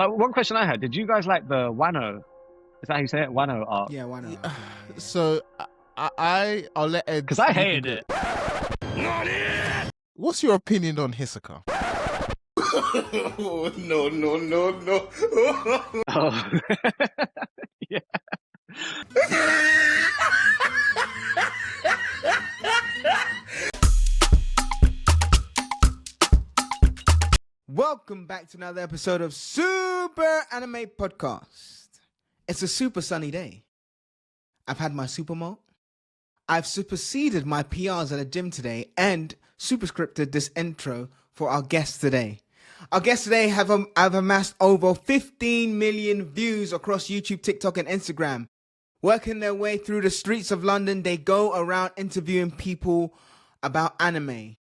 One question I had: did you guys like the Wano? Is that how you say it? Wano art? Yeah, why not? Yeah, so I'll let Ed. Because I you can hated go. it. What's your opinion on Hisoka? Oh, no. Oh. Yeah. Welcome back to another episode of Super Anime Podcast. It's a super sunny day. I've had my super malt. I've superseded my PRs at the gym today and superscripted this intro for our guests today. Our guests today have amassed over 15 million views across YouTube, TikTok, and Instagram. Working their way through the streets of London, they go around interviewing people about anime.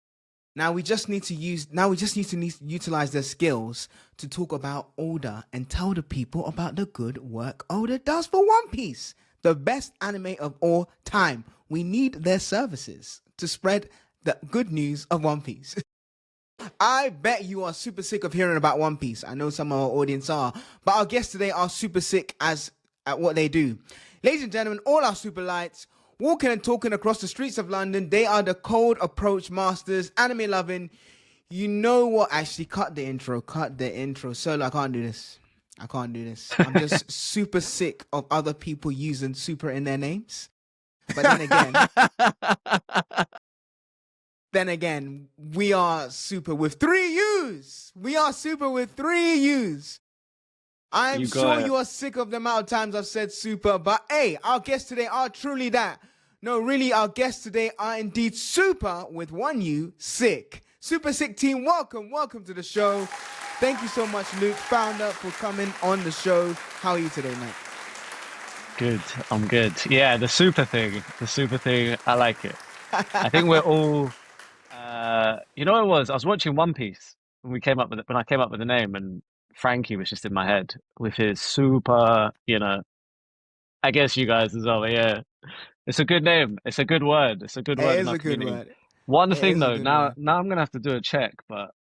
Now we just need to utilize their skills to talk about Oda and tell the people about the good work Oda does for One Piece, the best anime of all time. We need their services to spread the good news of One Piece. I bet you are super sick of hearing about One Piece. I know some of our audience are, but our guests today are super sick at what they do. Ladies and gentlemen, all our super lights, walking and talking across the streets of London, they are the cold approach masters, anime loving. You know what? Actually, cut the intro. Solo, I can't do this. I'm just super sick of other people using super in their names. But then again, we are super with 3 U's. I'm sure you are sick of the amount of times I've said super, but hey, our guests today are truly that. No, really, our guests today are indeed super with 1 U, sick. Super sick team, welcome to the show. Thank you so much, Luke, founder, for coming on the show. How are you today, mate? Good. I'm good. Yeah, the super thing, I like it. I think we're all, you know what it was? I was watching One Piece when I came up with the name, and Frankie was just in my head with his super, I guess you guys as well, but yeah. It's a good name. It's a good word. It's a good word. It is a good word. One thing though, now I'm gonna have to do a check, but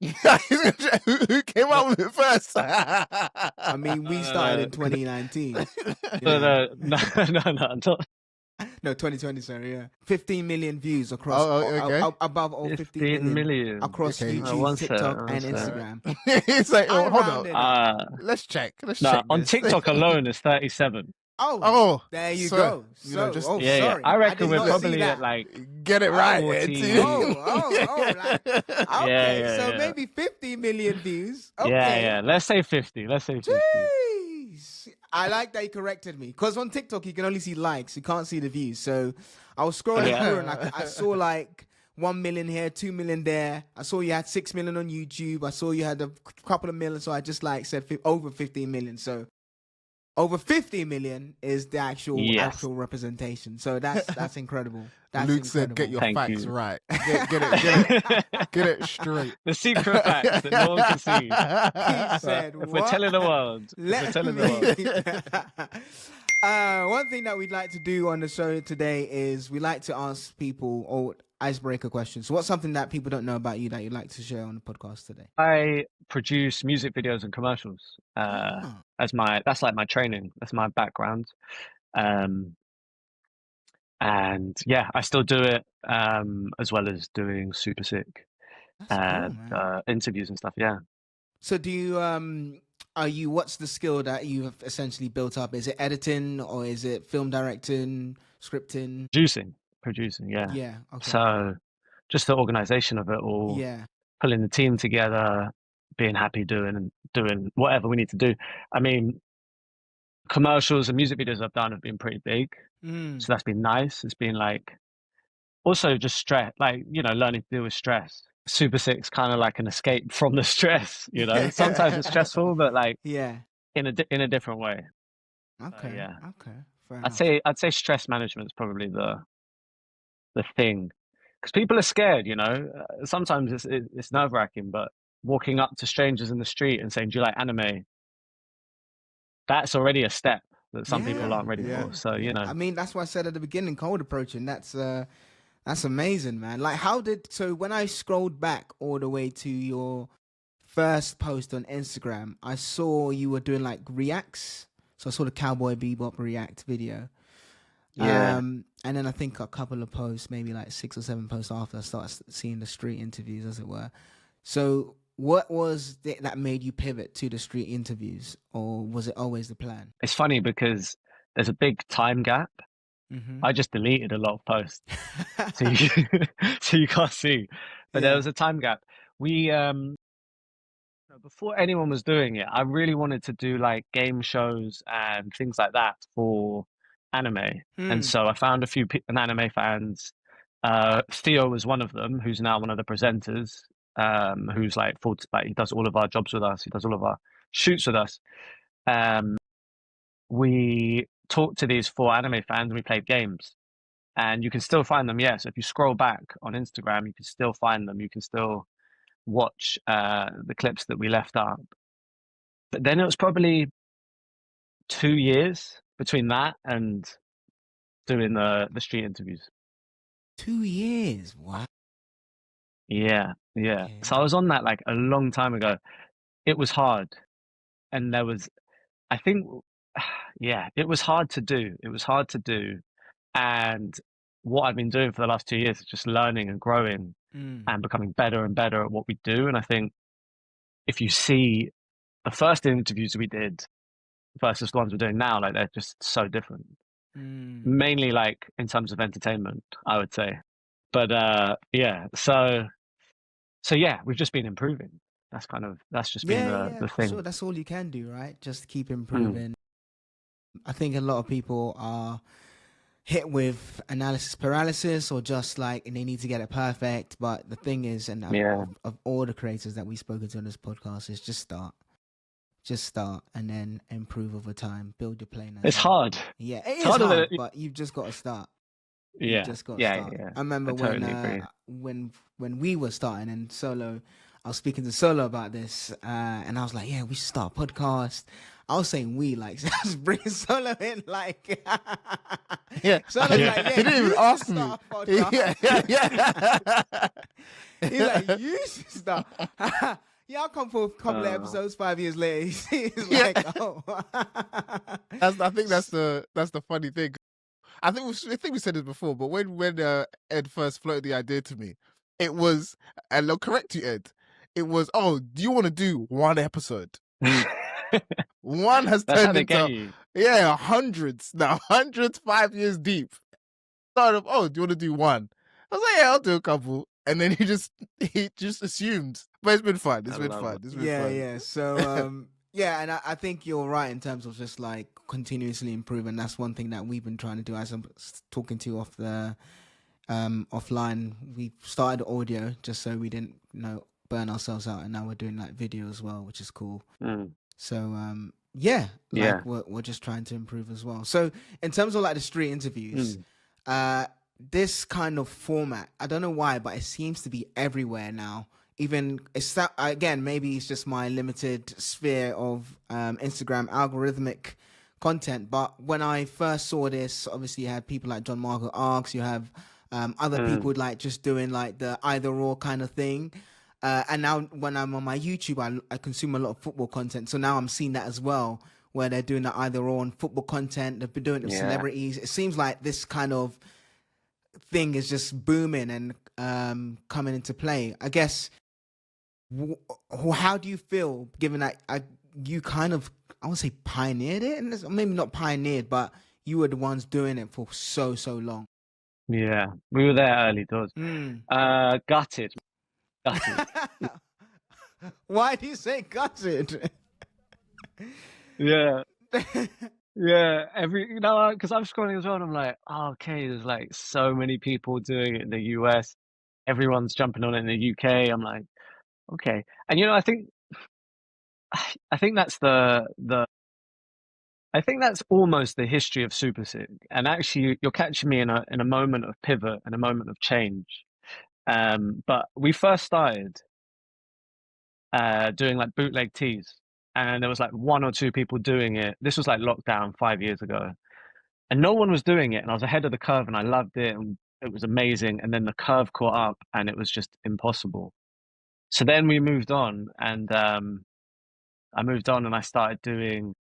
Who came up with it first? I mean, we started in 2019. No, No, 2020, sorry, yeah. 15 million views across, above all 15 million across YouTube, TikTok, and Instagram. It's like, hold on. Let's check. On TikTok alone, it's 37. Oh, there you go. Yeah. I reckon we're probably at like get it right. 14. Okay, so maybe 50 million views. Okay. Yeah. Let's say 50. Jeez. I like that you corrected me, because on TikTok you can only see likes, you can't see the views. So I was scrolling through and I saw like 1 million here, 2 million there. I saw you had 6 million on YouTube. I saw you had a couple of million, so I just said over 15 million. So over 50 million is the actual representation. So that's incredible. Luke said, "Get your facts right. Get it straight." The secret facts that no one can see. He said, if we're telling the world. One thing that we'd like to do on the show today is we like to ask people icebreaker questions. So what's something that people don't know about you that you'd like to share on the podcast today? I produce music videos and commercials. That's like my training. That's my background. And yeah, I still do it as well as doing Super Sick and interviews and stuff. Yeah. So do you? What's the skill that you've essentially built up? Is it editing or is it film directing, scripting? Producing. Yeah. Yeah. Okay. So just the organization of it all. Yeah. Pulling the team together, being happy doing whatever we need to do. I mean, commercials and music videos I've done have been pretty big. So that's been nice. It's been like also just stress, learning to deal with stress. Super Sick's kind of like an escape from the stress, Sometimes it's stressful, but in a different way. Okay. So, yeah. Okay. Fair enough. I'd say stress management is probably the thing, because people are scared. Sometimes it's nerve-wracking, but walking up to strangers in the street and saying, "Do you like anime?" That's already a step that some people aren't ready for. So I mean, that's what I said at the beginning, cold approaching. That's amazing, man. Like, so when I scrolled back all the way to your first post on Instagram, I saw you were doing like reacts. So I saw the Cowboy Bebop react video. Yeah. And then I think a couple of posts, maybe like 6 or 7 posts after, I started seeing the street interviews, as it were. So what was it that made you pivot to the street interviews, or was it always the plan? It's funny because there's a big time gap. Mm-hmm. I just deleted a lot of posts, so you so you can't see. But there Yeah. was a time gap. We before anyone was doing it, I really wanted to do like game shows and things like that for anime. And Hmm. so I found a few an anime fans. Theo was one of them, who's now one of the presenters. Who's like full, like he does all of our jobs with us. He does all of our shoots with us. We talked to these 4 anime fans and we played games. And you can still find them. Yeah, so if you scroll back on Instagram, you can still find them. You can still watch the clips that we left up. But then it was probably 2 years between that and doing the street interviews. 2 years. Wow. Yeah, yeah. So I Okay. was on that like a long time ago. It was hard, and there was, I think, yeah, it was hard to do. It was hard to do, and what I've been doing for the last 2 years is just learning and growing Mm. and becoming better and better at what we do. And I think if you see the first interviews we did versus the ones we're doing now, like they're just so different. Mm. Mainly like in terms of entertainment, I would say. But yeah, so yeah, we've just been improving. That's just been Yeah, yeah, the for thing. sure. That's all you can do, right? Just keep Mm, improving. I think a lot of people are hit with analysis paralysis, or just like, and they need to get it perfect. But the thing is, and yeah, of all the creators that we've spoken to on this podcast, is just start, and then improve over time. Build your plane as it's you. hard. Yeah, it It's is harder hard, than but you've just got to start. You've yeah, just got to yeah, start. yeah. I I remember totally agree. when we were starting, and Solo, I was speaking to Solo about this, and I was like, yeah, we should start a podcast. I was saying we, like, just bring Solo in, like, Yeah, Solo's Yeah, like, yeah, he didn't you even should ask me. start a podcast. Yeah. He's like, you should start. Yeah, I'll come for a couple of uh, episodes. 5 years later, he's Yeah. like, oh. I think that's the funny thing. I think we said this before, but when Ed first floated the idea to me, it was, and I'll correct you, Ed. It was, oh, do you want to do one episode? One has that's how turned they get into, you. yeah, hundreds now, hundreds 5 years deep. Started of, oh, do you want to do one? I was like, yeah, I'll do a couple, and then he just assumed. But it's been fun. It's I been love fun. it. It's been Yeah, fun. yeah. So, yeah, and I think you're right in terms of just like continuously improving. That's one thing that we've been trying to do. As I'm talking to you off the offline, we started audio just so we didn't, burn ourselves out, and now we're doing like video as well, which is cool. Mm, So, yeah, yeah. like we're just trying to improve as well. So, in terms of like the street interviews, Mm, this kind of format, I don't know why, but it seems to be everywhere now. Even it's that, again, maybe it's just my limited sphere of Instagram algorithmic content. But when I first saw this, obviously you had people like John Marco Arcs, you have other mm, people like just doing like the either or kind of thing. And now when I'm on my YouTube, I consume a lot of football content. So now I'm seeing that as well, where they're doing the either or on football content. They've been doing it with yeah. celebrities. It seems like this kind of thing is just booming and coming into play. I guess, how do you feel given that you kind of, I won't say pioneered it, and maybe not pioneered, but you were the ones doing it for so long. Yeah, we were there early doors. Mm. Gutted, gutted. Why do you say gutted? Yeah, yeah. Because I'm scrolling as well, and I'm like, oh, okay, there's like so many people doing it in the US. Everyone's jumping on it in the UK. I'm like, okay, and I think that's I think that's almost the history of Super Sig. And actually, you're catching me in a moment of pivot and a moment of change. But we first started doing like bootleg teas, and there was like 1 or 2 people doing it. This was like lockdown 5 years ago, and no one was doing it. And I was ahead of the curve, and I loved it, and it was amazing. And then the curve caught up, and it was just impossible. So then we moved on, and I moved on and I started doing.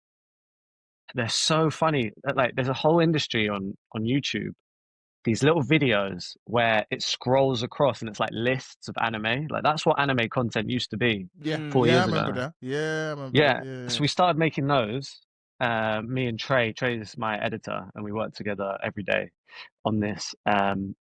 They're so funny. Like, there's a whole industry on YouTube. These little videos where it scrolls across and it's like lists of anime. Like, that's what anime content used to be Yeah, four yeah, I years remember ago. that. Yeah, I remember that. Yeah. Yeah, So we started making those. Me and Trey. Trey is my editor, and we work together every day on this. And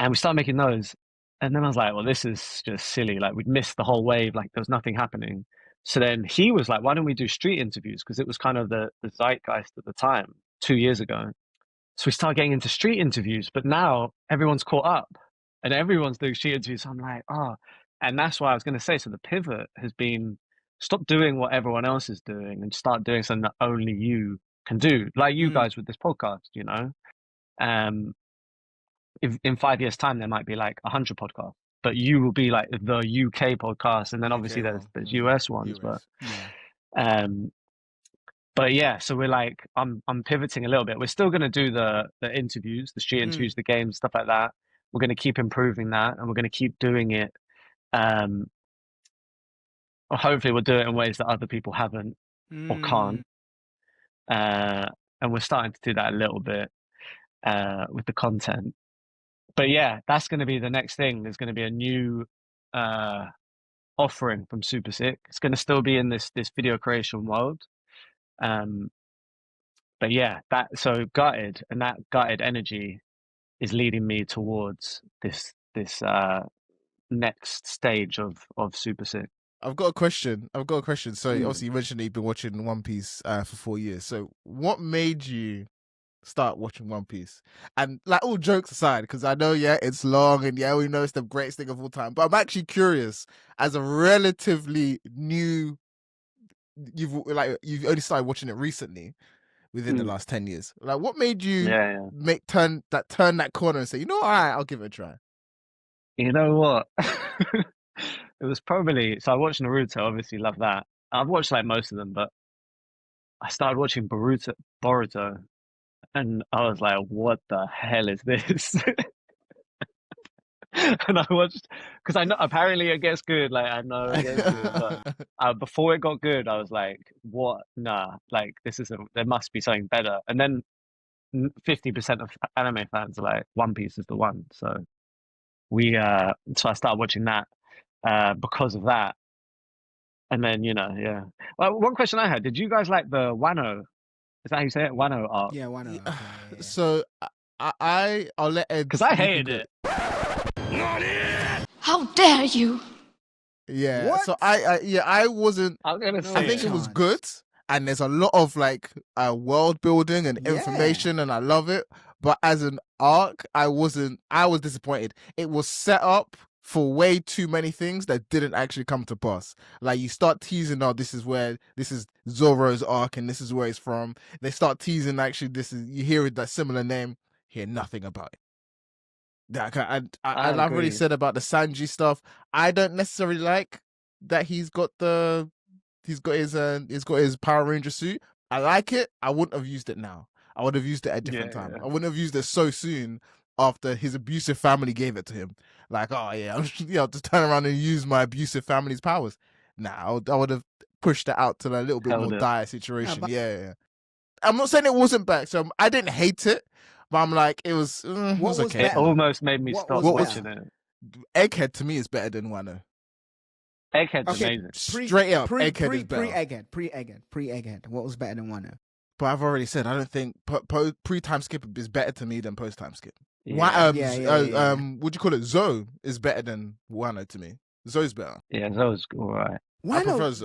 we started making those. And then I was like, well, this is just silly. Like, we'd missed the whole wave. Like, there was nothing happening. So then he was like, why don't we do street interviews? Because it was kind of the zeitgeist at the time, 2 years ago. So we started getting into street interviews, but now everyone's caught up and everyone's doing street interviews. So I'm like, oh, and that's why I was going to say. So the pivot has been stop doing what everyone else is doing and start doing something that only you can do, like you guys with this podcast, you know? Um, if in 5 years' time there might be like 100 podcasts, but you will be like the UK podcast, and then obviously UK one. there's US ones, US. um, but yeah, so we're like I'm pivoting a little bit. We're still going to do the interviews, the street interviews, the games, stuff like that. We're going to keep improving that, and we're going to keep doing it. Or hopefully we'll do it in ways that other people haven't or can't. And we're starting to do that a little bit with the content. But yeah, that's going to be the next thing. There's going to be a new offering from Super Sick. It's going to still be in this video creation world. But yeah, so gutted, and that gutted energy is leading me towards this next stage of Super Sick. I've got a question. So Mm. obviously you mentioned that you've been watching One Piece for 4 years. So what made you start watching One Piece? And like, all jokes aside, because I know, yeah, it's long and yeah, we know it's the greatest thing of all time. But I'm actually curious, as a relatively new, you've only started watching it recently within the last 10 years. Like, what made you turn that corner and say, you know, all right, I'll give it a try? You know what? It was probably, so I watched Naruto, obviously love that. I've watched like most of them, but I started watching Boruto, and I was like, what the hell is this? And I watched, because I know apparently it gets good, like I know it gets good, but before it got good, I was like, what? Nah, like there must be something better. And then 50% of anime fans are like, One Piece is the one. So so I started watching that because of that. And then, yeah. Well, one question I had, did you guys like the Wano? Is that how you say it? Wano arc? Yeah, why not? Okay, yeah. So I'll let Ed. Because I hated it. How dare you? Yeah. What? So I wasn't. I'm gonna say I think it was good, and there's a lot of like world building and information, and I love it. But as an arc, I was disappointed. It was set up for way too many things that didn't actually come to pass. Like, you start teasing, oh, this is Zoro's arc and this is where it's from. They start teasing, actually, you hear that similar name, hear nothing about it. I've already said about the Sanji stuff. I don't necessarily like that he's got his Power Ranger suit. I like it. I wouldn't have used it now. I would have used it at a different time. I wouldn't have used it so soon after his abusive family gave it to him. Like, oh yeah, I'll just turn around and use my abusive family's powers. Nah, I would have pushed it out to a little bit more dire situation. Yeah. I'm not saying it wasn't bad. So I didn't hate it, but I'm like, it was okay. It almost made me stop watching it. Egghead to me is better than Wano. Egghead's amazing. Straight up, Egghead is better. Pre-Egghead. What was better than Wano? But I've already said, I don't think pre-time skip is better to me than post-time skip. Yeah. What do you call it? Zoe is better than Wano to me. Zoe's better. Yeah, Zoe's alright. Wano was.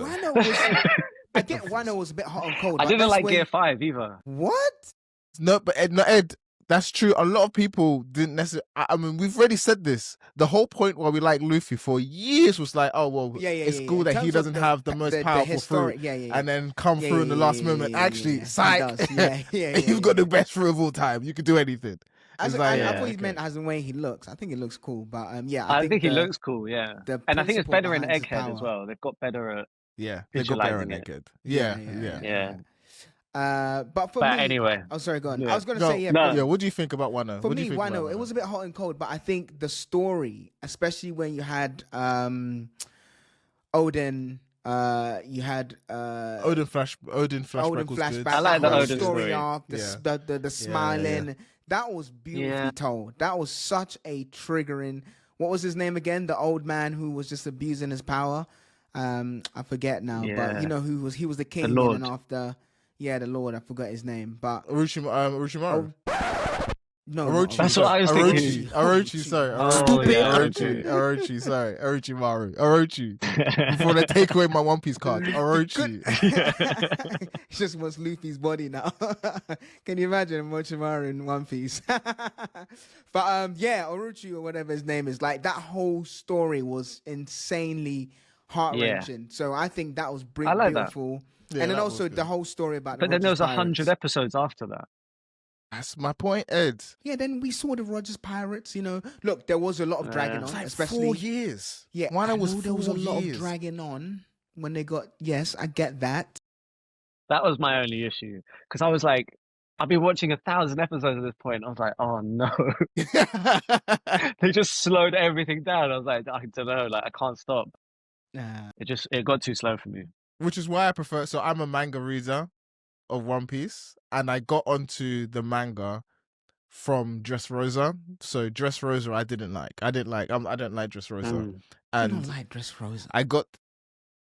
I get Wano was a bit hot and cold. I didn't like Gear 5 either. What? No, but Ed, that's true. A lot of people didn't necessarily. I mean, we've already said this. The whole point why we like Luffy for years was like, oh well, it's cool that he doesn't have the most powerful fruit, and then come through in the last moment. Actually, psych, you've got the best fruit of all time. You can do anything. I thought he meant as the way he looks. I think it looks cool, but I think he looks cool. Yeah, and I think it's better in Egghead as well. They've got better at they've got better in Egghead. Yeah. But for But me, anyway, oh sorry, go on. I yeah, was gonna say No, yeah, no, yeah. What do you think about Wano? for What do you me, think about Wano, it Wano? was a bit hot and cold, but I think the story, especially when you had Odin, you had Odin Odin flashback was good. I flashback, that like the That whole was Odin good. story story. arc, Yeah, the yeah, yeah. smiling, that was Yeah, beautifully told. That was such a triggering. What was his name again? The old man who was just abusing his power. I forget now, but you yeah, know who was he was the the king, and then Lord. after, yeah, the Lord. I forgot his name, but Orochimaru. oh no, not Orochi, That's what sorry, Orochi. I was thinking. Orochi, sorry, Oh yeah, Orochi, sorry, Orochimaru, Orochi. Before they take away my One Piece card, The good. Orochi. It's just wants Luffy's body now. Can you imagine Mochimaru in One Piece? But yeah, Orochi or whatever his name is, like that whole story was insanely heart yeah. wrenching. So I think that was I like that. beautiful. Yeah, And then that was also the good. whole story about the But then there Rogers was 100 Pirates. episodes after that. That's my point, Ed. Yeah, then we saw the Rogers Pirates. You know, look, there was a lot of dragging It's on, like especially 4 years. yeah. Wano I was know there was a 4 lot of years. dragging on when they got. Yes, I get that. That was my only issue because I was like, I've been watching 1,000 episodes at this point. I was like, oh no, they just slowed everything down. I was like, I don't know, like I can't stop. It got too slow for me. Which is why I prefer. So I'm a manga reader of One Piece, and I got onto the manga from Dressrosa. So Dressrosa, I didn't like. I didn't like. I don't like Dressrosa, Mm. I don't and like Dressrosa. I got,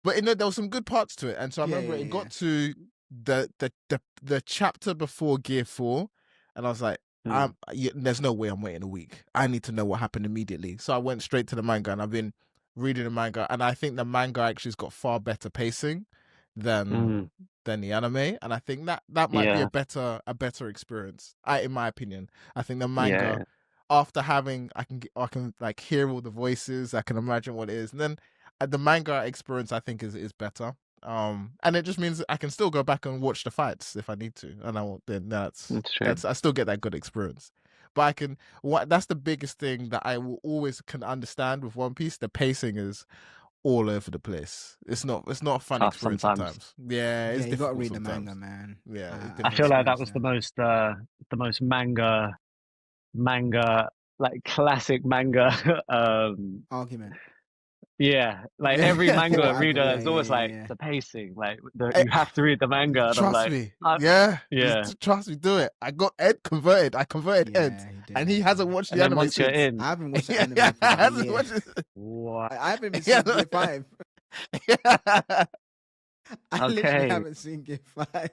but you know there were some good parts to it, and so I remember it got to the chapter before Gear 4, and I was like, Mm. there's no way I'm waiting a week. I need to know what happened immediately. So I went straight to the manga, and I've been reading the manga, and I think the manga actually has got far better pacing than Mm. the anime, and I think that might be Yeah, a better experience. In my opinion, I think the yeah, manga, after having I can like hear all the voices, I can imagine what it is, and then the manga experience I think is better. And it just means I can still go back and watch the fights if I need to, and then that's true. I still get that good experience. But that's the biggest thing that I will always can understand with One Piece. The pacing is all over the place. It's not a fun Tough experience at sometimes. times. Yeah, it's Yeah, you got to difficult read the sometimes. manga, man. Yeah, it's I difficult feel like that sometimes. was the most manga like classic manga Argument. yeah, like every Yeah, for manga what happened. reader Yeah, is yeah, always yeah, like yeah. the pacing, like you Eh, have to read the manga, and I'm Trust like, me. Yeah. yeah, Trust me, do it. I got Ed converted. I converted Ed. Yeah, he did. And he hasn't watched and the then anime once you're since. in, I haven't watched the Yeah, anime for about a hasn't year. watched it. what? I haven't even Yeah, seen Gear 5. yeah. I literally Okay, haven't seen Gear 5.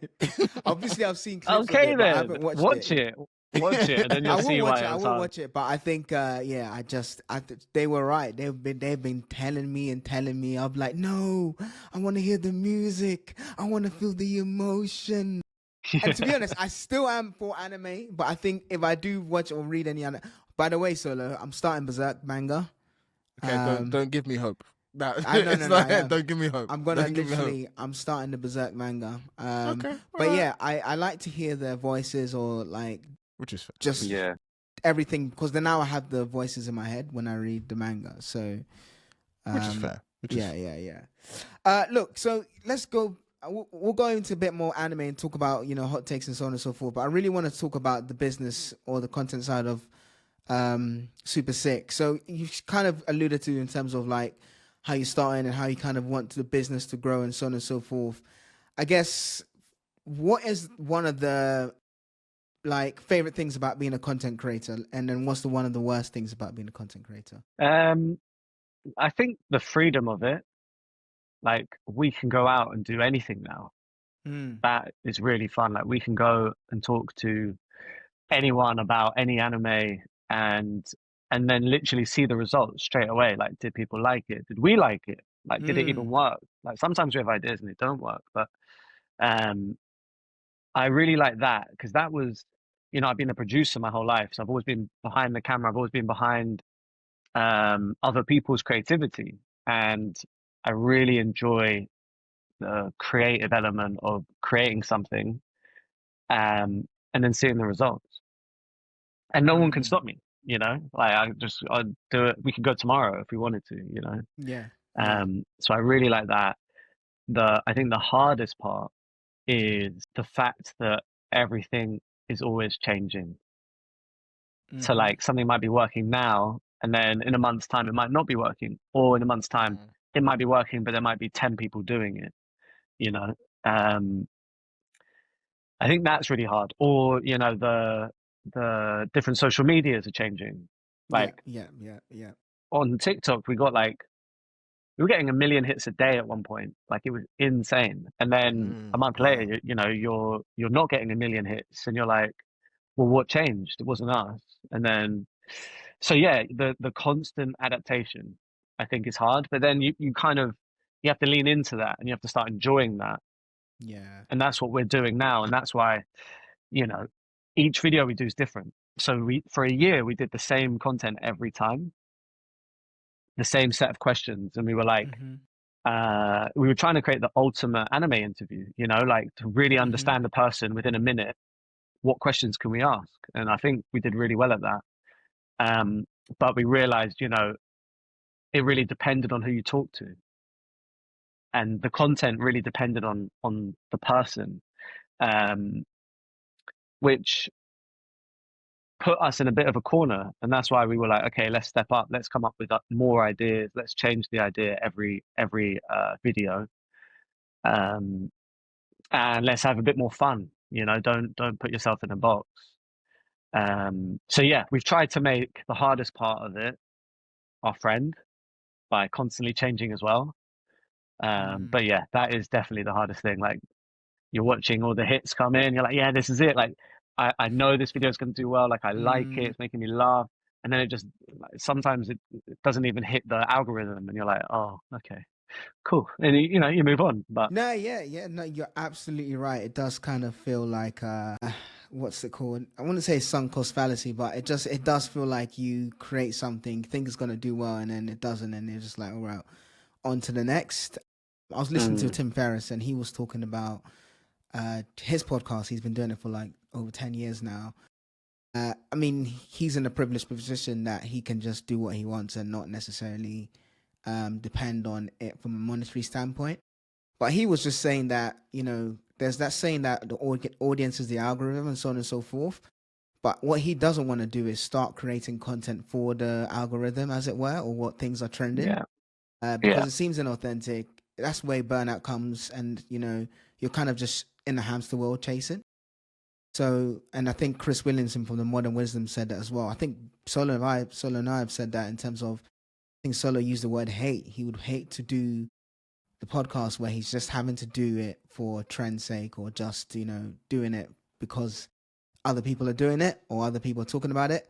Obviously, I've seen clips of okay it, but I then, haven't watched watch it. it, watch it, and then I you'll will see watch why it. it I was will hard. watch it, but I think, yeah, they were right. They've been telling me and telling me. I'm like, no, I want to hear the music. I want to feel the emotion. And to be honest, I still am for anime, but I think if I do watch or read any anime, by the way, Solo, I'm starting Berserk manga. Okay, don't give me hope. No, I no it's no no. not. I am. Don't give me hope. I'm gonna Don't give me hope. literally. I'm starting the Berserk manga. Okay, But alright. yeah, I like to hear their voices or like Which is fair. just Yeah, everything because then now I have the voices in my head when I read the manga. So Which is fair. yeah. Look, so let's go. We'll go into a bit more anime and talk about hot takes and so on and so forth. But I really want to talk about the business or the content side of Super Sick. So you kind of alluded to in terms of like how you're starting and how you kind of want the business to grow and so on and so forth. I guess what is one of the like favorite things about being a content creator, and then what's one of the worst things about being a content creator? I think the freedom of it, like we can go out and do anything now. That is really fun. Like we can go and talk to anyone about any anime and then literally see the results straight away. Like, did people like it? Did we like it? Like, did it even work? Like sometimes we have ideas and they don't work, but um I really like that because that was, I've been a producer my whole life, so I've always been behind the camera. I've always been behind other people's creativity, and I really enjoy the creative element of creating something and then seeing the results. And no one can stop me, like I'd do it. We could go tomorrow if we wanted to, Yeah. So I really like that. I think the hardest part is the fact that everything is always changing. So Mm-hmm. like something might be working now, and then in a month's time it might not be working, or in a month's time it might be working, but there might be 10 people doing it, you know. Um, I think that's really hard. Or, you know, the different social medias are changing. Yeah, Like yeah, yeah, yeah. on TikTok, we were getting a million hits a day at one point. Like it was insane. And then a month later, Wow. you know, you're not getting a million hits, and you're like, well, what changed? It wasn't us. And then, so yeah, the constant adaptation, I think, is hard. But then you kind of you have to lean into that, and you have to start enjoying that. Yeah. And that's what we're doing now. And that's why, you know, each video we do is different. So we for a year we did the same content every time, the same set of questions, and we were like, Mm-hmm. we were trying to create the ultimate anime interview, you know, like to really Mm-hmm. understand the person within a minute. What questions can we ask? And I think we did really well at that. Um, but we realized, you know, it really depended on who you talk to, and the content really depended on the person, um, which put us in a bit of a corner. And that's why we were like, okay, let's step up, let's come up with more ideas, let's change the idea every video, um, and let's have a bit more fun. You know, don't put yourself in a box. So yeah, we've tried to make the hardest part of it our friend by constantly changing as well. Mm. But yeah, that is definitely the hardest thing. Like you're watching all the hits come in, you're like, yeah, this is it. Like I know this video is going to do well. Like I like it, Mm. it's making me laugh. And then it just like, sometimes it doesn't even hit the algorithm, and you're like, oh, okay, cool. And you know, you move on. But No, yeah, yeah, no, you're absolutely right. It does kind of feel like what's it called? I wouldn't say sunk cost fallacy, but it does feel like you create something, think it's gonna do well, and then it doesn't, and you're just like, all right, on to the next. I was listening to mm, Tim Ferriss, and he was talking about his podcast. He's been doing it for like over 10 years now. I mean, he's in a privileged position that he can just do what he wants and not necessarily depend on it from a monetary standpoint. But he was just saying that, you know, there's that saying that the audience is the algorithm and so on and so forth. But what he doesn't want to do is start creating content for the algorithm, as it were, or what things are trending, yeah, because yeah, it seems inauthentic. That's where burnout comes, and you know, you're kind of just in the hamster wheel chasing. So, and I think Chris Williamson from the Modern Wisdom said that as well. I think Solo and I have said that in terms of, I think Solo used the word hate. He would hate to do the podcast where he's just having to do it for trend's sake, or just, you know, doing it because other people are doing it or other people are talking about it.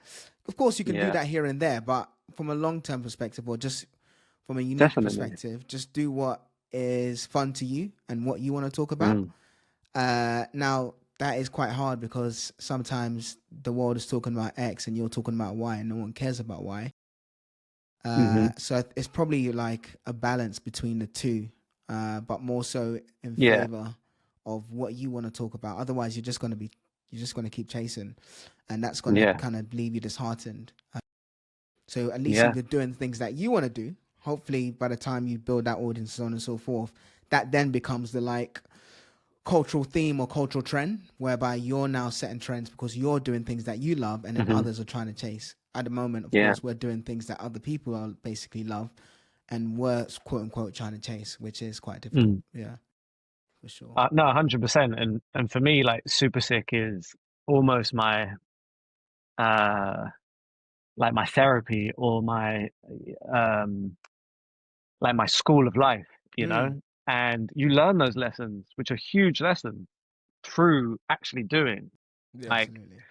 Of course, you can do yeah, that here and there, but from a long term perspective, or just from a unique definitely. perspective, just do what is fun to you and what you want to talk about. Mm, Now, that is quite hard because sometimes the world is talking about X and you're talking about Y, and no one cares about Y. hmm So it's probably like a balance between the two, but more so in yeah, favor of what you want to talk about. Otherwise, you're just going to keep chasing, and that's going to yeah, kind of leave you disheartened. So at least if yeah, you're doing things that you want to do, hopefully by the time you build that audience, so on and so forth, that then becomes the like cultural theme or cultural trend, whereby you're now setting trends because you're doing things that you love, and then hmm others are trying to chase. At the moment, of yeah. course, we're doing things that other people are basically love, and we're quote unquote trying to chase, which is quite difficult. Mm. Yeah, for sure. No, 100%. And for me, like Super Sick is almost my uh like my therapy, or my um like my school of life, you Mm, know? And you learn those lessons, which are huge lessons, through actually doing. Yeah. Like absolutely.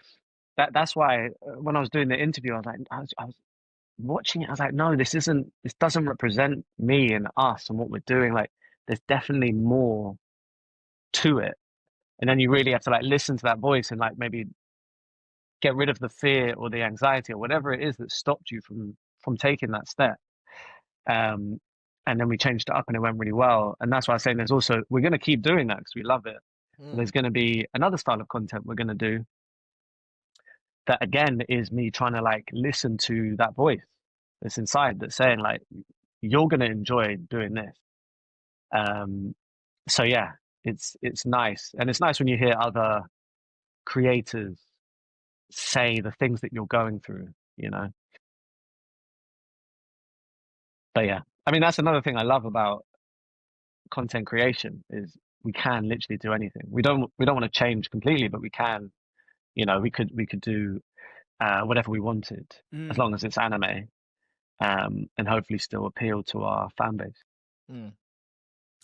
that's why when I was doing the interview, I was like, I was watching it, I was like, no, this doesn't represent me and us and what we're doing. Like there's definitely more to it. And then you really have to like listen to that voice, and like maybe get rid of the fear or the anxiety or whatever it is that stopped you from taking that step. Um, and then we changed it up, and it went really well. And that's why I'm saying there's also we're going to keep doing that because we love it. But Mm. there's going to be another style of content we're going to do that again is me trying to like listen to that voice that's inside that's saying like you're going to enjoy doing this. Um, so yeah, it's nice, and it's nice when you hear other creators say the things that you're going through, you know. But yeah, I mean that's another thing I love about content creation is we can literally do anything. We don't want to change completely, but we can. You know, we could do whatever we wanted as long as it's anime, and hopefully still appeal to our fan base. Mm.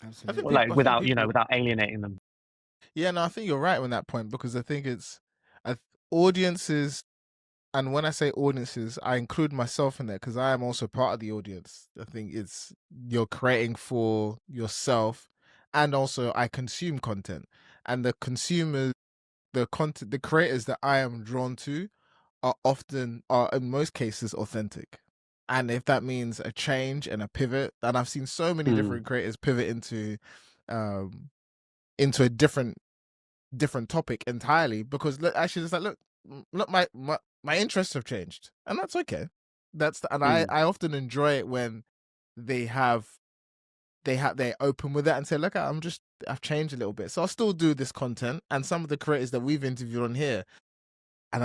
I think Or Absolutely. like people. I think without, people. without alienating them. Yeah, no, I think you're right on that point because I think it's audiences, and when I say audiences, I include myself in there because I am also part of the audience. I think it's you're creating for yourself, and also I consume content, and the consumers, the content, the creators that I am drawn to are in most cases authentic. And if that means a change and a pivot, and I've seen so many different creators pivot um into a different topic entirely because actually it's like look my interests have changed and that's okay. And I often enjoy it when they they're open with that and say look I've changed a little bit, so I'll still do this content. And some of the creators that we've interviewed on here and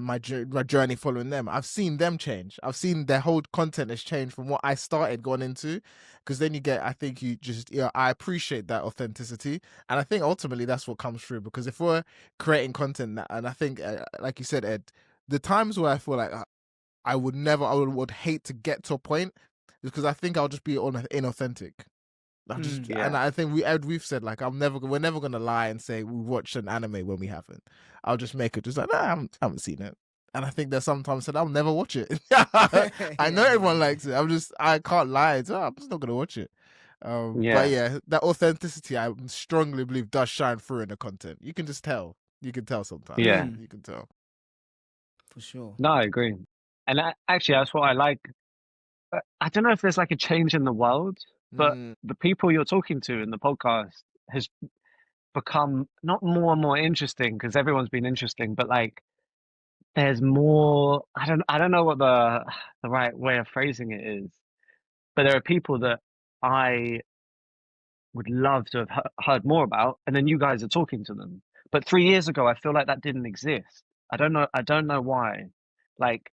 my journey following them, I've seen them change. I've seen their whole content has changed from what I started going into, because then I think I appreciate that authenticity, and I think ultimately that's what comes through. Because if we're creating content, and I think, like you said, Ed, the times where I feel like I would hate to get to a point, is because I think I'll just be inauthentic. And I think we've said like we're never gonna lie and say we watched an anime when we haven't. I'll just make it just like I haven't seen it. And I think there's sometimes said I'll never watch it. I know everyone likes it. I can't lie. I'm just not gonna watch it. But yeah, that authenticity I strongly believe does shine through in the content. You can just tell. You can tell sometimes. Yeah. You can tell. For sure. No, I agree. And actually, that's what I like. I don't know if there's like a change in the world, but the people you're talking to in the podcast has become not more and more interesting because everyone's been interesting, but like there's more. I don't know what the right way of phrasing it is, but there are people that I would love to have heard more about, and then you guys are talking to them. But 3 years ago, I feel like that didn't exist. I don't know. I don't know why. Like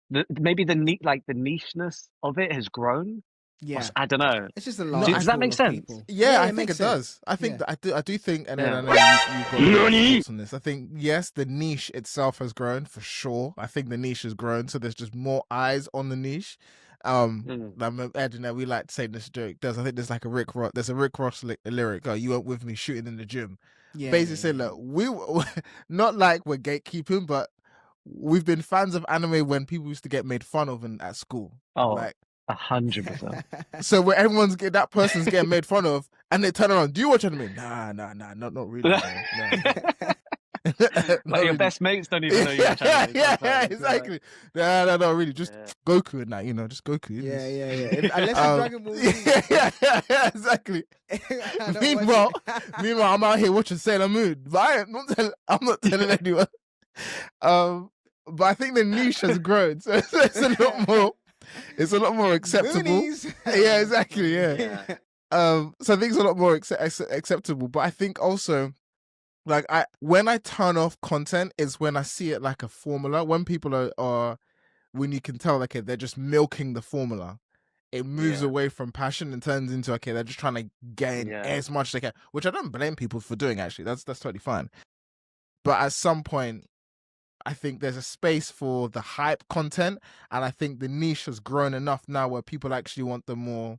maybe like the nicheness of it has grown. Yeah. I don't know. It's just a No, large Does that pool make of sense? people. Yeah, I it think makes it does. sense. I think Yeah. I do think, and then I Yeah. know you've got thoughts on this. I think yes, the niche itself has grown for sure. I think the niche has grown, so there's just more eyes on the niche. Ed and we like to say this joke. I think there's like there's a Rick Ross lyric. Oh, you weren't with me shooting in the gym. Yeah. Basically saying, look, we not like we're gatekeeping, but we've been fans of anime when people used to get made fun of at school. Oh, Like 100%. so where that person's getting made fun of, and they turn around, do you watch anime? Nah, not really. No. Like your best mates don't even know you watch anime. Yeah, exactly. No, really. Just Goku and that, just Goku. Yeah. Unless it's Dragon Ball Z. Yeah, exactly. Meanwhile, I'm out here watching Sailor Moon, but I'm not telling anyone. But I think the niche has grown, so it's a lot more. It's a lot more acceptable. Yeah, exactly. Yeah. So I think it's a lot more acceptable. But I think also, like, when I turn off content is when I see it like a formula. When people are when you can tell, okay, they're just milking the formula. It moves away from passion and turns into, okay, they're just trying to gain as much as they can, which I don't blame people for doing. Actually, that's totally fine. But at some point, I think there's a space for the hype content, and I think the niche has grown enough now where people actually want the more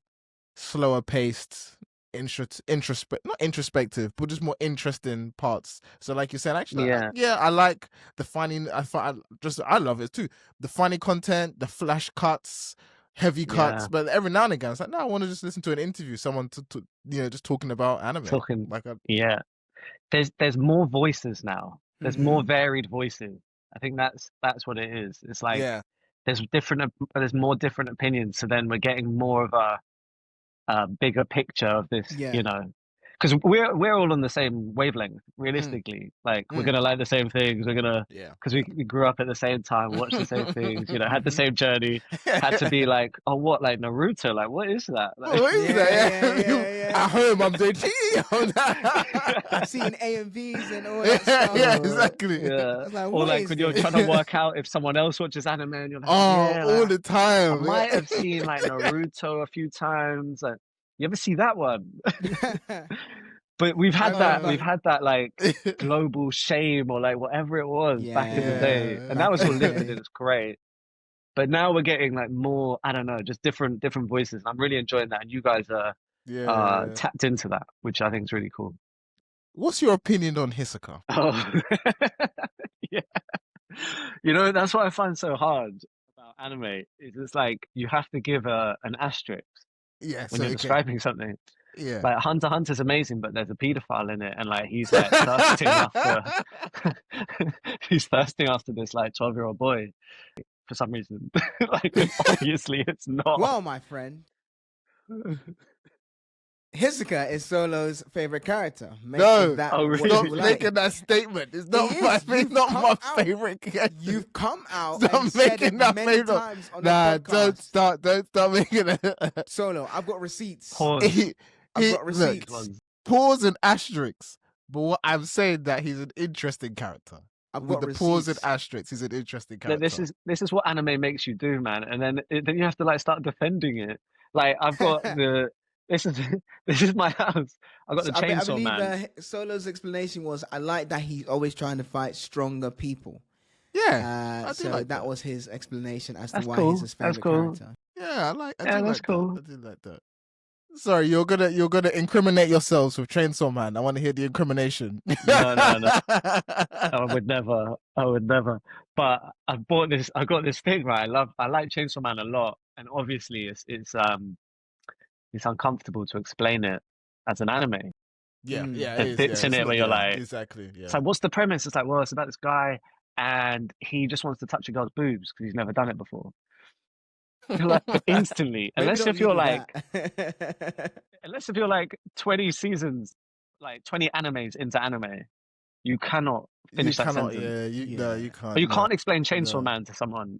slower paced, not introspective, but just more interesting parts. So, like you said, actually, I like the funny. I love it too. The funny content, the flash cuts, heavy cuts, but every now and again, it's like, no, I want to just listen to an interview, someone to just talking about anime. There's more voices now. There's more varied voices. I think that's what it is. It's like there's more different opinions. So then we're getting more of a bigger picture of this, because we're all on the same wavelength. Realistically, like we're gonna like the same things. We're gonna Yeah. because we grew up at the same time, watched the same things. You know, had the same journey. Had to be like, oh, what, like Naruto? Like, what is that? Like, What is that? Yeah. At home, I'm doing I'm seeing A and V's and all that stuff. yeah, exactly. yeah. I was like, Or what like is when you're this? trying to work out if someone else watches anime and you're like, Oh, yeah, all like, the I time. might have seen like Naruto a few times. Like, you ever see that one? But we've had that like global shame or like whatever it was back in the day, and that was all lifted. It was great. But now we're getting like more, I don't know, just different voices. I'm really enjoying that, and you guys are tapped into that, which I think is really cool. What's your opinion on Hisoka? Oh, yeah. You know, that's what I find so hard about anime. Is it's like you have to give an asterisk when you're describing something. Yeah. Like Hunter x Hunter's amazing, but there's a paedophile in it, and like he's like thirsting after he's thirsting after this like 12-year-old boy for some reason. Like obviously it's not. Well, my friend, Hisoka is Solo's favorite character. Stop making that statement. It's not my favorite character. You've come out Stop and said it that many times on the podcast. Don't start making it. Solo, I've got receipts. Pause. I've got receipts. Look, pause and asterisks. But what I'm saying that he's an interesting character. With the pause and asterisks, he's an interesting character. This is what anime makes you do, man. And then you have to like start defending it. Like I've got this is my house. I got the Chainsaw Man. Solo's explanation was, I like that he's always trying to fight stronger people. Yeah, that was his explanation as to why he's his favorite character. Yeah, that's cool. I did like that. Sorry, you're gonna incriminate yourselves with Chainsaw Man. I want to hear the incrimination. No. I would never. But I got this thing, right? I like Chainsaw Man a lot, and obviously it's uncomfortable to explain it as an anime. Yeah, There's bits in it where you're like, exactly. Yeah. It's like, what's the premise? It's like, well, it's about this guy, and he just wants to touch a girl's boobs because he's never done it before. Like instantly, unless if you're like 20 seasons, like 20 animes into anime, you cannot finish that sentence. No, you can't. But you can't explain Chainsaw Man to someone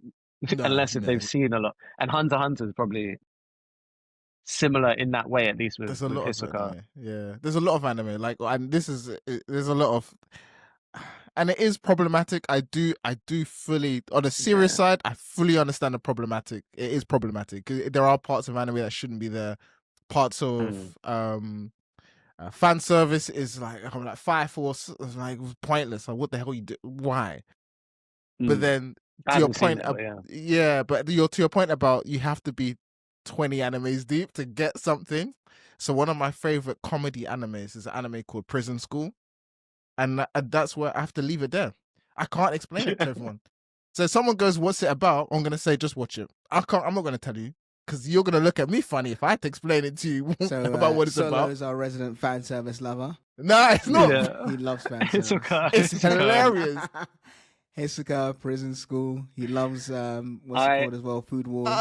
unless if they've seen a lot. And Hunter x Hunter is probably similar in that way, at least with Hisoka. There's a lot of anime, like, and there's a lot of, and it is problematic. I do fully, on the serious side, I fully understand the problematic. It is problematic because there are parts of anime that shouldn't be there. Parts of fan service is like Fire Force is like pointless. Like, what the hell you do? Why? But then to your point, to your point about you have to be 20 animes deep to get something. So one of my favorite comedy animes is an anime called Prison School. And that's where I have to leave it there. I can't explain it to everyone. So if someone goes, what's it about? I'm going to say, just watch it. I'm not going to tell you because you're going to look at me funny if I had to explain it to you about what it's about. Solo is our resident fan service lover. No, it's not. Yeah. He loves fan service. It's hilarious. Hisoka, Prison School. He loves, what's it called as well? Food Wars.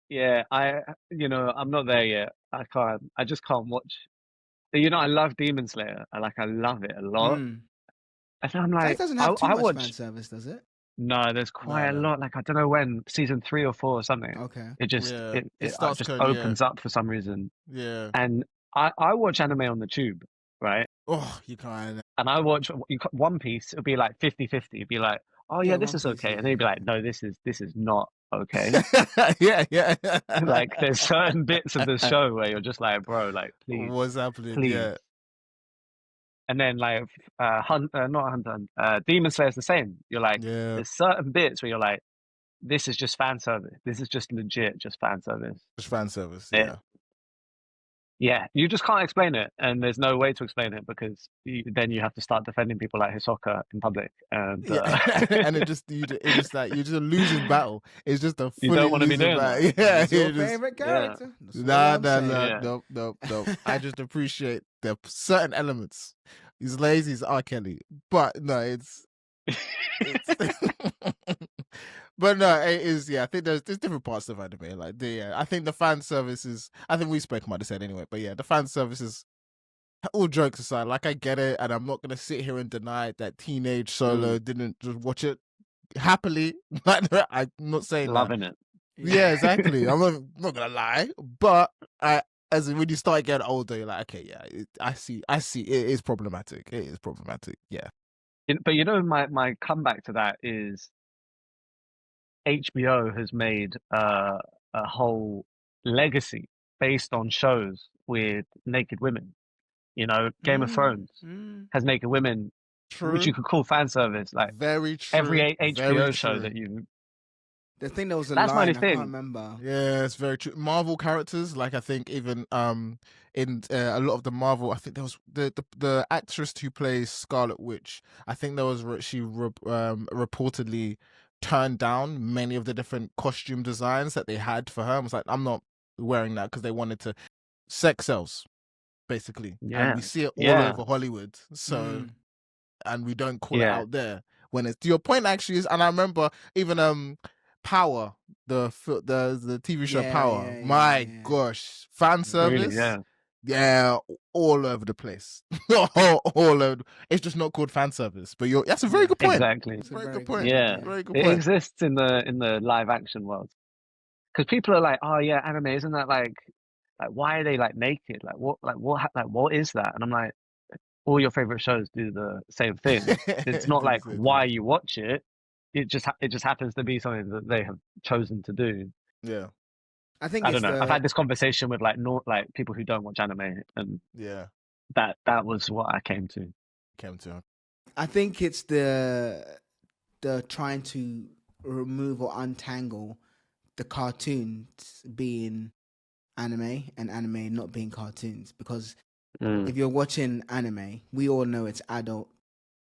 Yeah, I'm not there yet. I just can't watch. I love Demon Slayer. I love it a lot. And I'm like, that doesn't have too much fan service, does it? No, there's quite a lot. Like, I don't know when, season 3 or 4 or something. Okay. It just opens up for some reason. Yeah. And I watch anime on the tube, right? Oh, you can't. And I watch One Piece. It'll be like 50-50. It'd be like, oh yeah, this is okay. And then you'd be like, no, this is not okay. yeah. Like, there's certain bits of the show where you're just like, bro, like, please. What's happening? Please. Yeah. And then like Demon Slayer is the same. You're like, there's certain bits where you're like, this is just fan service. This is just legit, just fan service. Just fan service. Yeah. Yeah, you just can't explain it, and there's no way to explain it because then you have to start defending people like Hisoka in public, and and you're just like you're just a losing battle. It's just a fully you don't want to be doing battle. It's your favorite character. Nope. I just appreciate the certain elements. He's lazy, he's R. Kelly, but no, it's But no, it is. Yeah, I think there's different parts of anime. Like, I think the fan service is. I think we spoke about this anyway. But yeah, the fan service is. All jokes aside, like I get it, and I'm not gonna sit here and deny that Teenage Solo didn't just watch it happily. Like, I'm not saying that. Loving it. Yeah, exactly. I'm not gonna lie, but as when you start getting older, you're like, okay, yeah, I see, it is problematic. It is problematic. Yeah. But my comeback to that is HBO has made a whole legacy based on shows with naked women. Game of Thrones has naked women, which True. you could call fan service. Like Very true. every Very HBO show true. that you. The thing there was a That's my only line I can't thing. remember. Yeah, it's very true. Marvel characters, like I think even in a lot of the Marvel, I think there was the actress who plays Scarlet Witch. I think there was she reportedly turned down many of the different costume designs that they had for her. I was like, I'm not wearing that because they wanted to sex sells basically, and Yeah, we see it all yeah, over Hollywood. So and we don't call it yeah, out there when it's to your point actually is. And I remember even Power, the TV show Power. My gosh, fan really, service, yeah, yeah, all over the place, all over. It's just not called fan service, but that's a very good point. exactly. It's a Very very good good point. point. Yeah, Very good it point. exists in the live action world because people are like, oh yeah, anime isn't that like why are they like naked? What is that? And I'm like, all your favorite shows do the same thing. It's not Do the like same why thing. you watch it. It just happens to be something that they have chosen to do. Yeah, I think I don't it's know. I've had the this conversation with like people who don't watch anime, and yeah. that was what I came to. Came to I think it's the trying to remove or untangle the cartoons being anime and anime not being cartoons, because Mm. if you're watching anime, we all know it's adult.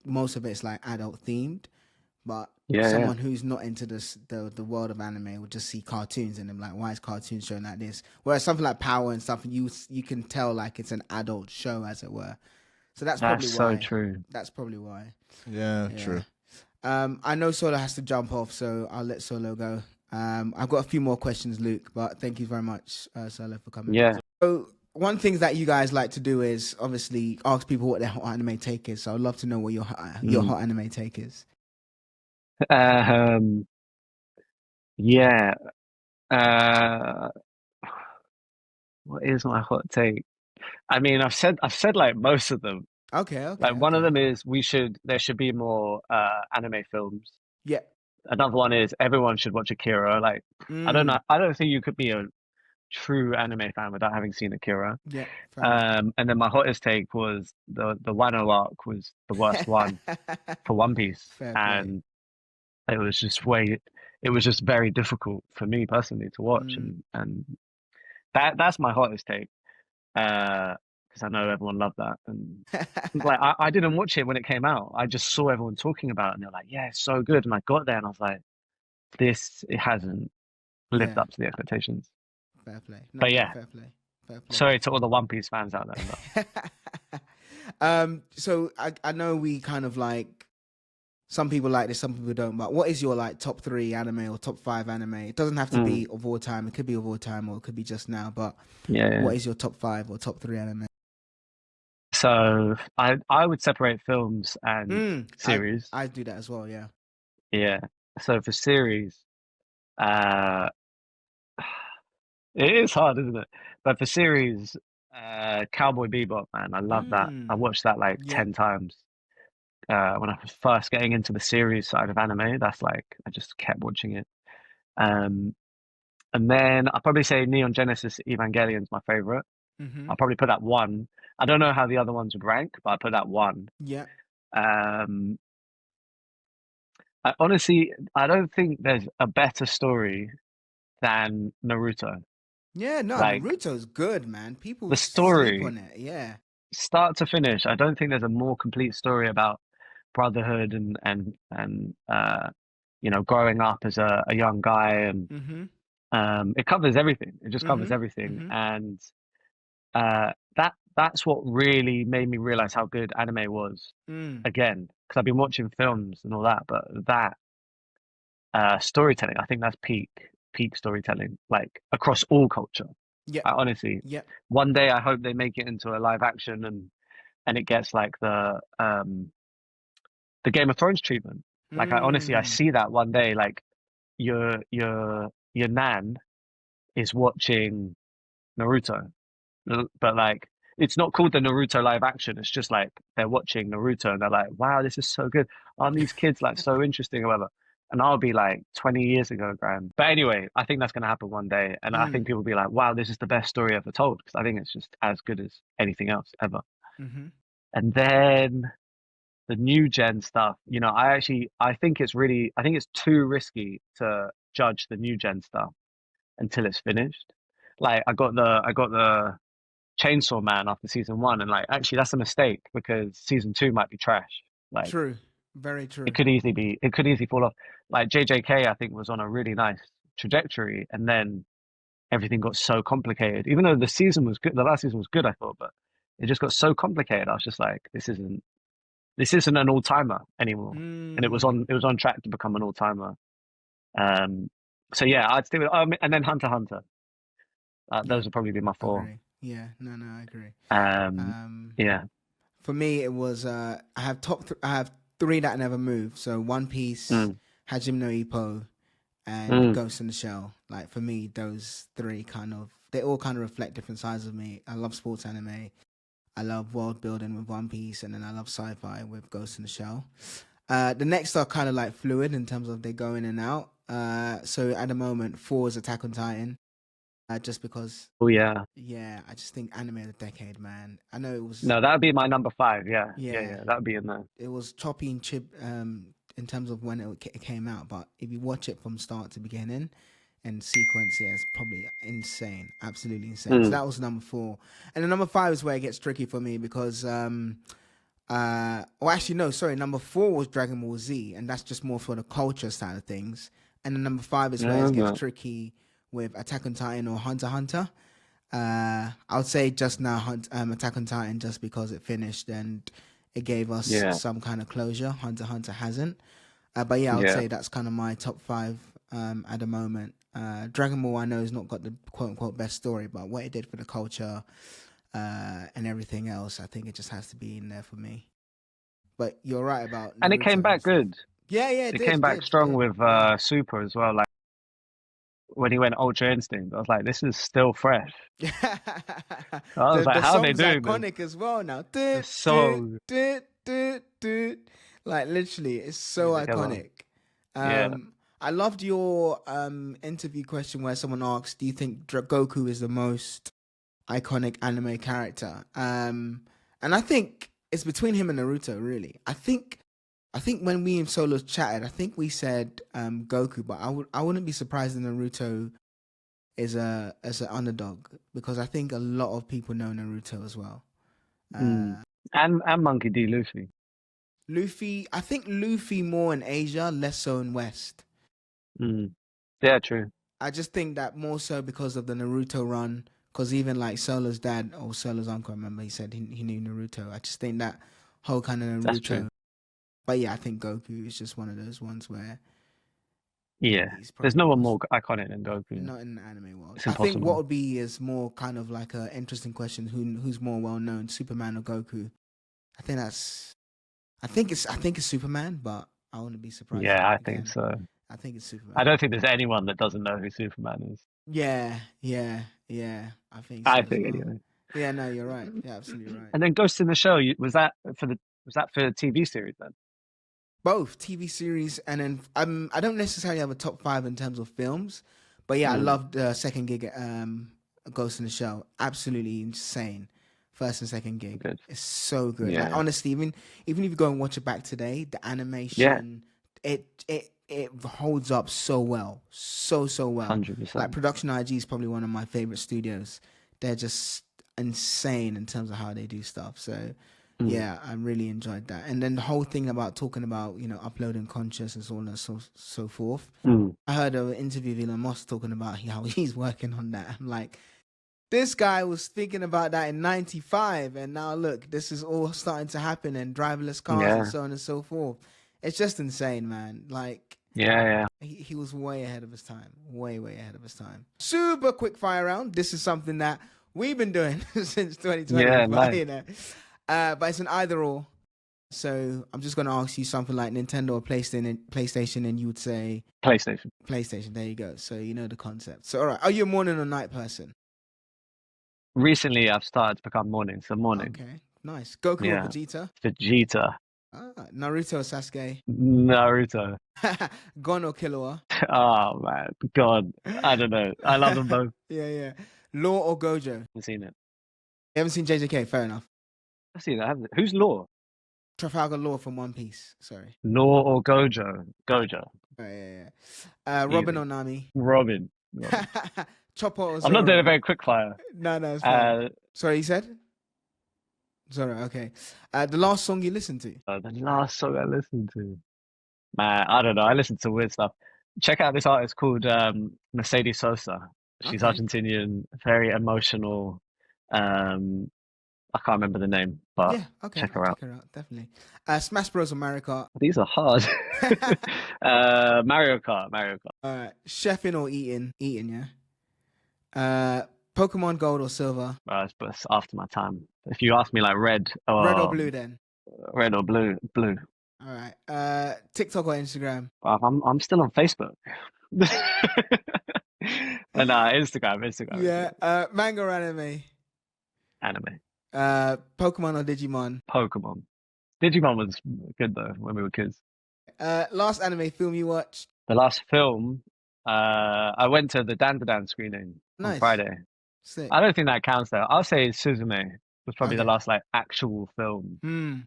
Most of it's like adult themed, but Yeah, yeah, someone who's not into the world of anime will just see cartoons and they're like, why is cartoons showing like this? Whereas something like Power and stuff, you can tell like it's an adult show, as it were. So that's that's probably so why. true. That's probably why. yeah, Yeah. true. I know Solo has to jump off, so I'll let Solo go. I've got a few more questions, Luke, but thank you very much, Solo, for coming. Yeah. So one thing that you guys like to do is obviously ask people what their hot anime take is. So I'd love to know what your hot anime take is. Yeah. Uh, what is my hot take? I mean, I've said like most of them. Okay. Like one of them is there should be more anime films. Yeah. Another one is everyone should watch Akira. Like I don't know, I don't think you could be a true anime fan without having seen Akira. Yeah. Fair enough. And then my hottest take was the Wano arc was the worst one for One Piece, Fair play. and it was just very difficult for me personally to watch, and that's my hottest take. Because I know everyone loved that, and like I didn't watch it when it came out. I just saw everyone talking about it, and they're like, "Yeah, it's so good." And I got there, and I was like, it hasn't lived Yeah. up to the expectations." Fair play. No, But yeah, fair play. Fair play. sorry to all the One Piece fans out there. But So I know we kind of like, some people like this, some people don't. But what is your like top 3 anime or top 5 anime? It doesn't have to be of all time. It could be of all time, or it could be just now. But yeah. what is your top 5 or top 3 anime? So I would separate films and series. I do that as well. Yeah. Yeah. So for series, uh, it is hard, isn't it? But for series, Cowboy Bebop, man, I love that. I watched that like 10 times. When I was first getting into the series side of anime, that's like I just kept watching it. And then I'll probably say Neon Genesis Evangelion's my favorite. I'll probably put that 1. I don't know how the other ones would rank, but I put that 1. Yeah. Honestly, I don't think there's a better story than Naruto. Yeah, no, Like, Naruto's good, man. People the sleep story, on it. Yeah. start to finish, I don't think there's a more complete story about brotherhood and growing up as a young guy, and it covers everything. It just covers everything, and that's what really made me realize how good anime was again, because I've been watching films and all that, but that storytelling. I think that's peak storytelling, like across all culture. Yep. I honestly, Yep. one day I hope they make it into a live action and it gets like the Game of Thrones treatment. Like I honestly I Mm. see that one day. Like your nan is watching Naruto, but like it's not called the Naruto live action. It's just like they're watching Naruto and they're like, wow, this is so good. Aren't these kids like so interesting or whatever? And I'll be like 20 years ago, Graham. But anyway, I think that's going to happen one day. And I think Mm. people will be like, wow, this is the best story ever told. Because I think it's just as good as anything else ever. Mm-hmm. And then the new gen stuff, I think it's too risky to judge the new gen stuff until it's finished. Like I got the Chainsaw Man after season one, and like actually that's a mistake because season two might be trash. Like True. Very true. it could easily fall off. Like JJK, I think was on a really nice trajectory, and then everything got so complicated. Even though the season was good, the last season was good, I thought, but it just got so complicated. I was just like, this isn't an all timer anymore, and Mm. it was on track to become an all timer. Um, so yeah, I'd still and then Hunter x Hunter. Yeah. Those would probably be my four. Agree. Yeah. No. No. I agree. Um, Um. yeah. For me, it was I have three that never move. So One Piece, Mm, Hajime no Ippo, and mm, Ghost in the Shell. Like for me, those three they all kind of reflect different sides of me. I love sports anime. I love world building with One Piece, and then I love sci-fi with Ghost in the Shell. The next are kind of like fluid in terms of they go in and out. So at the moment, four is Attack on Titan. Just because, oh yeah. yeah, I just think anime of the decade, man. I know it was, No, that would be my number five. Yeah, yeah, yeah, yeah. That would be in there. it was choppy and chip in terms of when it came out, but if you watch it from start to beginning and sequence, yeah, it's probably insane, absolutely insane. So Mm, that was number four, and then number five is where it gets tricky for me because well, actually, no, sorry. Number four was Dragon Ball Z, and that's just more for the culture side of things. And then number five is where it gets yeah, tricky with Attack on Titan or Hunter x Hunter. I would say just now Attack on Titan just because it finished and it gave us yeah, some kind of closure. Hunter x Hunter hasn't. But yeah, I would yeah. say that's kind of my top five at the moment. Dragon Ball I know has not got the quote unquote best story, but what it did for the culture and everything else, I think it just has to be in there for me. But you're right about And it came Naruto and back stuff. good. Yeah, yeah, It came it back did, strong did. with Yeah. Super as well. Like when he went Ultra Instinct, I was like, this is still fresh. I was like, The how are they song's doing this? iconic as well now. The song Like literally, it's so coming together. iconic. Yeah. I loved your interview question where someone asked, "Do you think Goku is the most iconic anime character?" And I think it's between him and Naruto. Really, I think when we and Solos chatted, I think we said Goku, but I wouldn't be surprised if Naruto is a as an underdog because I think a lot of people know Naruto as well. Mm. Uh, And Monkey D. Luffy. Luffy, I think Luffy more in Asia, less so in West. Mm. Yeah, true. I just think that more so because of the Naruto run. Because even like Solo's dad or Solo's uncle, I remember he said he knew Naruto. I just think that whole kind of That's true. Naruto. But yeah, I think Goku is just one of those ones where Yeah. he's There's probably no the one most more iconic than Goku. not in the anime world. It's I think what impossible. would be is more kind of like a interesting question: who's more well known, Superman or Goku? I think that's. I think it's Superman, but I wouldn't be surprised Yeah, I think again. so. I think it's I Superman. don't think there's anyone that doesn't know who Superman is. Yeah, yeah, yeah. I think so I as think well. anyway. Yeah, no, you're right. You're absolutely right. And then Ghost in the Shell, was that for the TV series then? Both TV series and then I don't necessarily have a top five in terms of films, but yeah, I Mm, loved second gig Ghost in the Shell. Absolutely insane. First and second gig. good. It's so good. Like Yeah. honestly, even if you go and watch it back today, the Yeah, animation it holds up so well. So well. Like 100%. Production IG is probably one of my favorite studios. They're just insane in terms of how they do stuff. So Mm, yeah, I really enjoyed that. And then the whole thing about talking about, uploading conscious and so on and so forth. mm. I heard an interview of Elon Musk talking about how he's working on that. I'm like, this guy was speaking about that in 95 and now look, this is all starting to happen and driverless cars and Yeah. so on and so forth. It's just insane, man. Like Yeah. He was way ahead of his time. Way ahead of his time. Super quick fire round. This is something that we've been doing since 2020. Yeah, But, nice. you know, but it's an either or. So I'm just going to ask you something like Nintendo or PlayStation, and you would say PlayStation. PlayStation. There you go. So you know the concept. So all right, are you a morning or night person? Recently, I've started to become morning. So morning. Okay, nice. Goku or Yeah. Vegeta? Vegeta. Naruto or Sasuke? Naruto. Gon or Killua? Oh man, God, I don't know. I love them both. Yeah. Law or Gojo? I've seen it. You haven't seen JJK? Fair enough. I've seen it. Haven't. Who's Law? Trafalgar Law from One Piece. Sorry. Law or Gojo? Gojo. Yeah. Robin Easy. or Nami? Robin. Chopper or Zoro? I'm not doing a very quick fire. No, it's fine. Sorry, you said? Zoro, okay. The last song you listened to? The last song I listened to. Man, I don't know. I listen to weird stuff. Check out this artist called Mercedes Sosa. She's Okay. Argentinian, very emotional. I can't remember the name, but Yeah, okay. check her out. Check her out, definitely. Smash Bros or Mario Kart? These are hard. Mario Kart. All right. Chefing or eating? Eating, yeah. Pokemon Gold or Silver? It's after my time. If you ask me like red or blue then? Red or blue. All right. TikTok or Instagram? I'm still on Facebook. But nah, Instagram. Yeah. Manga or anime? Anime. Pokemon or Digimon? Pokemon. Digimon was good though when we were kids. Last anime film you watched? The last film, I went to the Dan screening on Friday. Sick. I don't think that counts though. I'll say Suzume was probably the Okay. last like actual film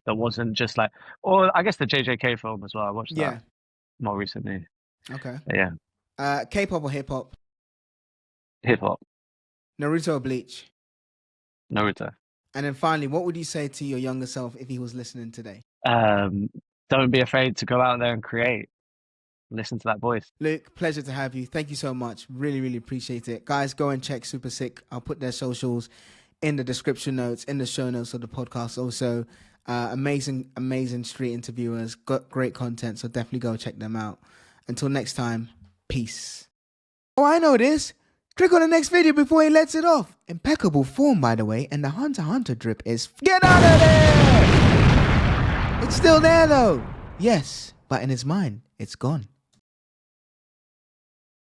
that wasn't just like, or I guess the JJK film as well. I watched that more recently. Okay. But yeah. K-pop or hip-hop? Hip hop. Naruto or Bleach? Naruto. And then finally, what would you say to your younger self if he was listening today? Don't be afraid to go out there and create. Listen to that voice. Luke, pleasure to have you. Thank you so much. Really appreciate it. Guys, go and check Super Sick. I'll put their socials in the description notes, in the show notes of the podcast. Also, amazing street interviewers. Got great content, so definitely go check them out. Until next time, peace. Oh, I know this. Click on the next video before he lets it off. Impeccable form, by the way, and the Hunter x Hunter drip is... Get out of there! It's still there, though. Yes, but in his mind, it's gone.